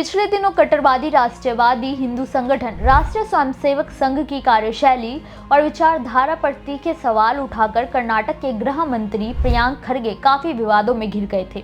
पिछले दिनों कट्टरवादी राष्ट्रवादी हिंदू संगठन राष्ट्रीय स्वयंसेवक संघ की कार्यशैली और विचारधारा पर तीखे सवाल उठाकर कर्नाटक के गृह मंत्री प्रियांक खरगे काफी विवादों में घिर गए थे।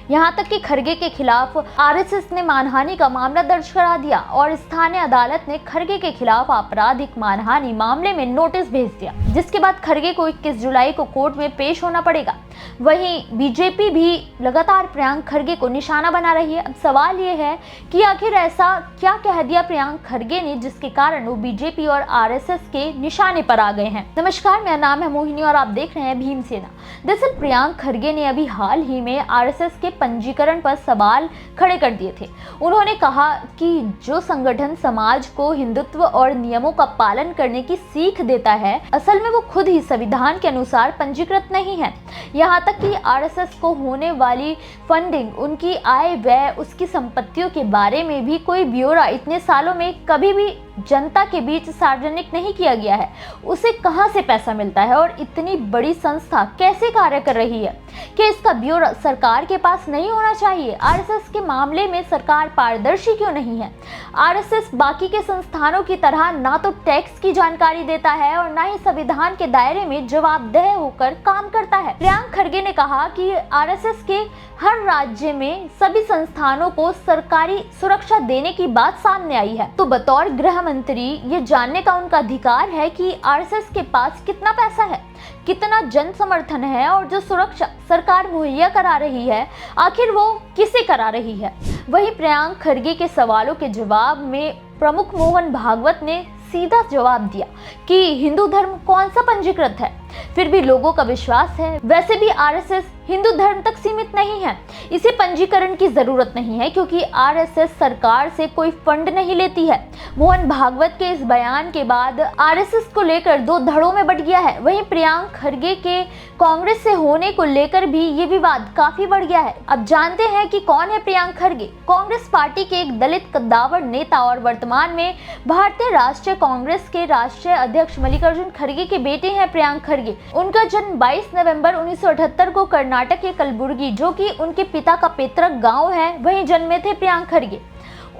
यहां तक कि खरगे के खिलाफ आरएसएस ने मानहानि का मामला दर्ज करा दिया और स्थानीय अदालत ने खरगे के खिलाफ आपराधिक मानहानि मामले में नोटिस भेज दिया, जिसके बाद खरगे को 21 जुलाई को कोर्ट में पेश होना पड़ेगा। वहीं बीजेपी भी लगातार प्रियांक खरगे को निशाना बना रही है। अब सवाल ये है कि आखिर ऐसा क्या कह दिया प्रियांक खरगे ने जिसके कारण वो बीजेपी और आरएसएस के निशाने पर आ गए हैं। नमस्कार, मेरा नाम है मोहिनी और आप देख रहे हैं भीमसेना। दरअसल प्रियांक खरगे ने अभी हाल ही में आरएसएस के पंजीकरण पर सवाल खड़े कर दिए थे। उन्होंने कहा कि जो संगठन समाज को हिंदुत्व और नियमों का पालन करने की सीख देता है, असल में वो खुद ही संविधान के अनुसार पंजीकृत नहीं है। यहाँ तक कि आरएसएस को होने वाली फंडिंग, उनकी आय व्यय, उसकी संपत्तियों के बारे में भी कोई ब्यौरा इतने सालों में कभी भी जनता के बीच सार्वजनिक नहीं किया गया है। उसे कहां से पैसा मिलता है और इतनी बड़ी संस्था कैसे कार्य कर रही है कि इसका ब्यौरा सरकार के पास नहीं होना चाहिए। आरएसएस के मामले में सरकार पारदर्शी क्यों नहीं है? आरएसएस बाकी के संस्थानों की तरह ना तो टैक्स की जानकारी देता है और ना ही संविधान के दायरे में जवाबदेह होकर काम करता है। प्रियांक खरगे ने कहा कि आरएसएस के हर राज्य में सभी संस्थानों को सरकारी सुरक्षा देने की बात सामने आई है, तो बतौर गृह मंत्री ये जानने का उनका अधिकार है कि आरएसएस के पास कितना पैसा है, कितना जन समर्थन है और जो सुरक्षा सरकार मुहैया करा रही है, आखिर वो किसे करा रही है। वहीं प्रियांक खरगे के सवालों के जवाब में प्रमुख मोहन भागवत ने सीधा जवाब दिया कि हिंदू धर्म कौन सा पंजीकृत है, फिर भी लोगों का विश्वास है। वैसे भी आरएसएस हिंदू धर्म तक सीमित नहीं है, इसे पंजीकरण की जरूरत नहीं है क्योंकि आरएसएस सरकार से कोई फंड नहीं लेती है। मोहन भागवत के इस बयान के बाद आरएसएस को लेकर दो धड़ों में बंट गया है। वहीं प्रियांक खरगे के कांग्रेस से होने को लेकर भी ये विवाद काफी बढ़ गया है। अब जानते हैं कि कौन है प्रियांक खरगे। कांग्रेस पार्टी के एक दलित कद्दावर नेता और वर्तमान में भारतीय राष्ट्रीय कांग्रेस के राष्ट्रीय अध्यक्ष मल्लिकार्जुन खरगे के बेटे हैं प्रियांक खरगे। उनका जन्म 22 नवंबर 1978 को कर्नाटक के कलबुर्गी, जो कि उनके पिता का पैतृक गांव है, वहीं जन्मे थे प्रियांक खरगे।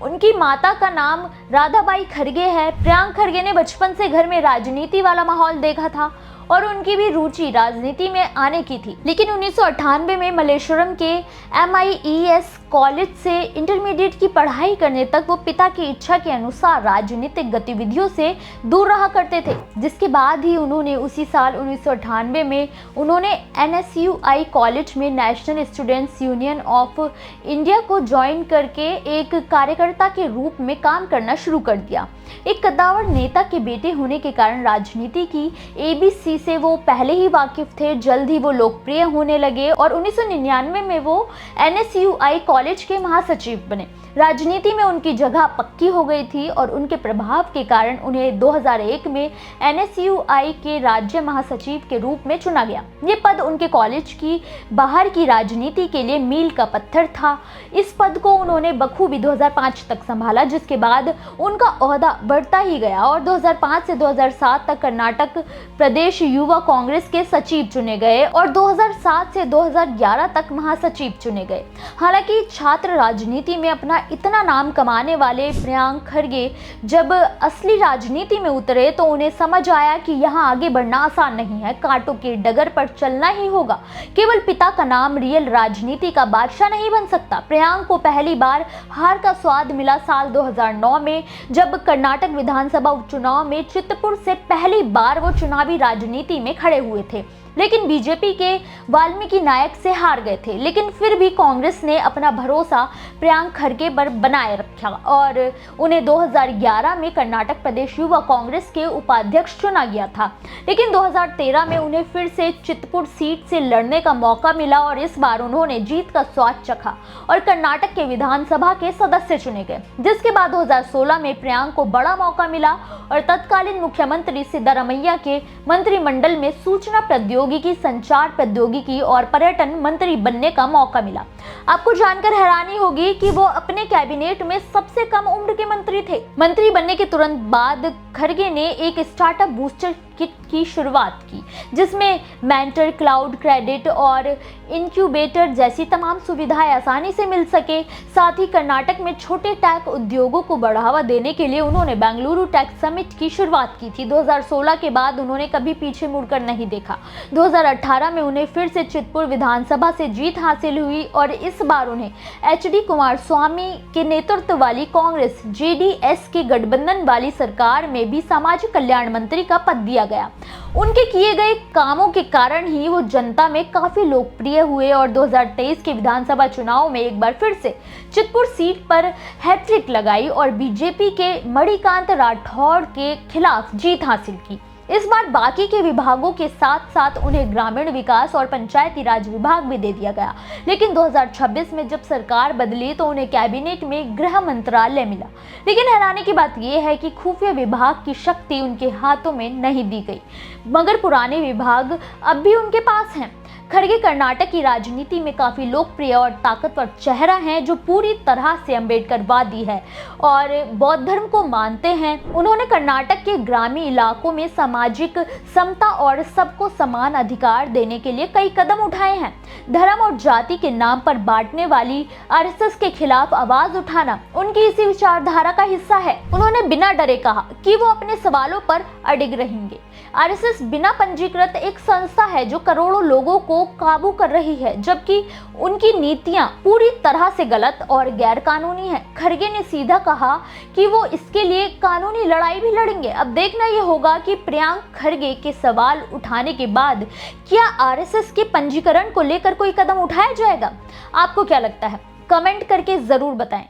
उनकी माता का नाम राधाबाई खरगे है। प्रियांक खरगे ने बचपन से घर में राजनीति वाला माहौल देखा था और उनकी भी रुचि राजनीति में आने की थी, लेकिन 1998 में मल्लेश्वरम के MIES कॉलेज से इंटरमीडिएट की पढ़ाई करने तक वो पिता की इच्छा के अनुसार राजनीतिक गतिविधियों से दूर रहा करते थे, जिसके बाद ही उन्होंने उसी साल 1998 में उन्होंने NSUI कॉलेज में national students union of India को ज्वाइन करके एक कार्यकर्ता के रूप में काम करना शुरू कर दिया। एक कद्दावर नेता के बेटे होने के कारण राजनीति की ABC से वो पहले ही वाकिफ थे। जल्द ही वो लोकप्रिय होने लगे और 1999 में वो NSUI कॉलेज के महासचिव बने। राजनीति में उनकी जगह पक्की हो गई थी और उनके प्रभाव के कारण उन्हें 2001 में NSUI के राज्य महासचिव के रूप में चुना गया। ये पद उनके कॉलेज की बाहर की राजनीति के लिए मील का पत्थर था। इस पद को उन्होंने बखूबी 2005 तक संभाला, जिसके बाद उनका ओहदा बढ़ता ही गया और 2005 से 2007 तक कर्नाटक प्रदेश युवा कांग्रेस के सचिव चुने गए और 2007 से 2011 तक महासचिव चुने गए। हालांकि छात्र राजनीति में अपना इतना नाम कमाने वाले प्रियांक खरगे जब असली राजनीति में उतरे तो उन्हें समझ आया कि यहाँ आगे बढ़ना आसान नहीं है, कांटों के डगर पर चलना ही होगा। केवल पिता का नाम रियल राजनीति का बादशाह नहीं बन सकता। प्रियांक को पहली बार हार का स्वाद मिला साल 2009 में, जब कर्नाटक विधानसभा उपचुनाव में चित्रपुर से पहली बार वो चुनावी राजनीति में खड़े हुए थे, लेकिन बीजेपी के वाल्मीकि नायक से हार गए थे। लेकिन फिर भी कांग्रेस ने अपना भरोसा प्रियांक खरगे पर बनाए रखा और उन्हें 2011 में कर्नाटक प्रदेश युवा कांग्रेस के उपाध्यक्ष चुना गया था। लेकिन 2013 में उन्हें फिर से चित्रपुर सीट से लड़ने का मौका मिला और इस बार उन्होंने जीत का स्वाद चखा और कर्नाटक के विधानसभा के सदस्य चुने गए। जिसके बाद 2016 में प्रियांक को बड़ा मौका मिला और तत्कालीन मुख्यमंत्री सिद्धारमैया के मंत्रिमंडल में सूचना प्रौद्योगिकी, संचार प्रौद्योगिकी और पर्यटन मंत्री बनने का मौका मिला। आपको जानकर हैरानी होगी कि वो अपने कैबिनेट में सबसे कम उम्र के मंत्री थे। मंत्री बनने के तुरंत बाद खरगे ने एक स्टार्टअप बूस्टर किट की शुरुआत की, जिसमें मेंटर, क्लाउड क्रेडिट और इंक्यूबेटर जैसी तमाम सुविधाएं आसानी से मिल सके। साथ ही कर्नाटक में छोटे टेक उद्योगों को बढ़ावा देने के लिए उन्होंने बेंगलुरु टेक समिट की शुरुआत की थी। 2016 के बाद उन्होंने कभी पीछे मुड़कर नहीं देखा। 2018 में उन्हें फिर से चितपुर विधानसभा से जीत हासिल हुई और इस बार उन्हें एचडी कुमारस्वामी के नेतृत्व वाली कांग्रेस जेडीएस के गठबंधन वाली सरकार में भी सामाजिक कल्याण मंत्री का पद दिया गया। उनके किए गए कामों के कारण ही वो जनता में काफी लोकप्रिय हुए और 2023 के विधानसभा चुनाव में एक बार फिर से चितपुर सीट पर हैट्रिक लगाई और बीजेपी के मणिकांत राठौड़ के खिलाफ जीत हासिल की। इस बार बाकी के विभागों के साथ साथ उन्हें ग्रामीण विकास और पंचायती राज विभाग भी दे दिया गया। लेकिन 2026 में जब सरकार बदली तो उन्हें कैबिनेट में गृह मंत्रालय मिला। लेकिन हैरानी की बात यह है कि खुफिया विभाग की शक्ति उनके हाथों में नहीं दी गई, मगर पुराने विभाग अब भी उनके पास हैं। खड़गे कर्नाटक की राजनीति में काफी लोकप्रिय और ताकतवर चेहरा हैं, जो पूरी तरह से अम्बेडकरवादी है और बौद्ध धर्म को मानते हैं। उन्होंने कर्नाटक के ग्रामीण इलाकों में सामाजिक समता और सबको समान अधिकार देने के लिए कई कदम उठाए हैं। धर्म और जाति के नाम पर बांटने वाली आरएसएस के खिलाफ आवाज उठाना उनकी इसी विचारधारा का हिस्सा है। उन्होंने बिना डरे कहा कि वो अपने सवालों पर अडिग रहेंगे। आरएसएस बिना पंजीकृत एक संस्था है जो करोड़ों लोगों को काबू कर रही है, जबकि उनकी नीतियां पूरी तरह से गलत और गैर कानूनी है। खड़गे ने सीधा कहा कि वो इसके लिए कानूनी लड़ाई भी लड़ेंगे। अब देखना ये होगा कि प्रियंक खड़गे के सवाल उठाने के बाद क्या आरएसएस के पंजीकरण को लेकर कोई कदम उठाया जाएगा। आपको क्या लगता है? कमेंट करके जरूर बताएं।